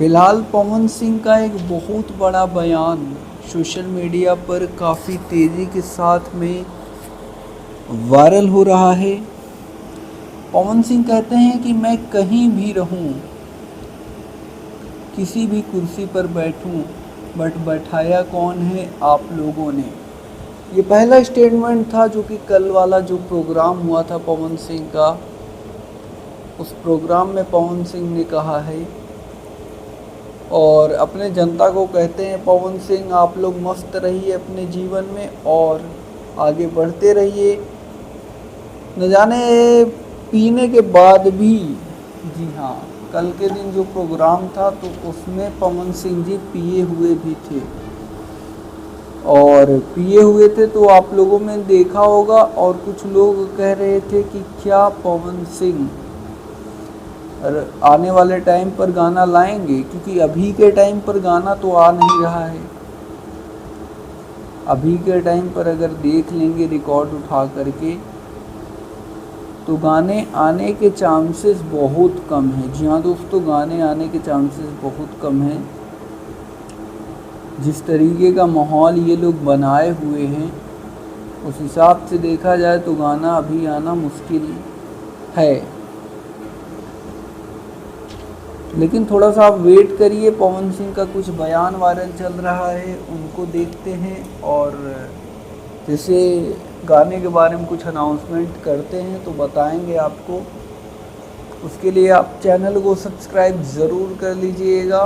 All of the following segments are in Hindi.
फिलहाल पवन सिंह का एक बहुत बड़ा बयान सोशल मीडिया पर काफ़ी तेज़ी के साथ में वायरल हो रहा है। पवन सिंह कहते हैं कि मैं कहीं भी रहूं, किसी भी कुर्सी पर बैठूं, बट बैठाया कौन है आप लोगों ने। ये पहला स्टेटमेंट था जो कि कल वाला जो प्रोग्राम हुआ था पवन सिंह का, उस प्रोग्राम में पवन सिंह ने कहा है और अपने जनता को कहते हैं, पवन सिंह आप लोग मस्त रहिए अपने जीवन में और आगे बढ़ते रहिए। न जाने पीने के बाद भी, जी हाँ, कल के दिन जो प्रोग्राम था तो उसमें पवन सिंह जी पिए हुए भी थे और पिए हुए थे तो आप लोगों ने देखा होगा और कुछ लोग कह रहे थे कि क्या पवन सिंह आने वाले टाइम पर गाना लाएंगे, क्योंकि अभी के टाइम पर गाना तो आ नहीं रहा है। अभी के टाइम पर अगर देख लेंगे रिकॉर्ड उठा करके तो गाने आने के चांसेस बहुत कम हैं। जी हाँ दोस्तों, गाने आने के चांसेस बहुत कम हैं। जिस तरीके का माहौल ये लोग बनाए हुए हैं उस हिसाब से देखा जाए तो गाना अभी आना मुश्किल है, लेकिन थोड़ा सा आप वेट करिए। पवन सिंह का कुछ बयान वायरल चल रहा है, उनको देखते हैं और जैसे गाने के बारे में कुछ अनाउंसमेंट करते हैं तो बताएंगे आपको। उसके लिए आप चैनल को सब्सक्राइब ज़रूर कर लीजिएगा।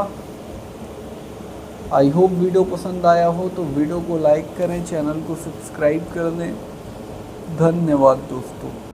आई होप वीडियो पसंद आया हो तो वीडियो को लाइक करें, चैनल को सब्सक्राइब कर दें। धन्यवाद दोस्तों।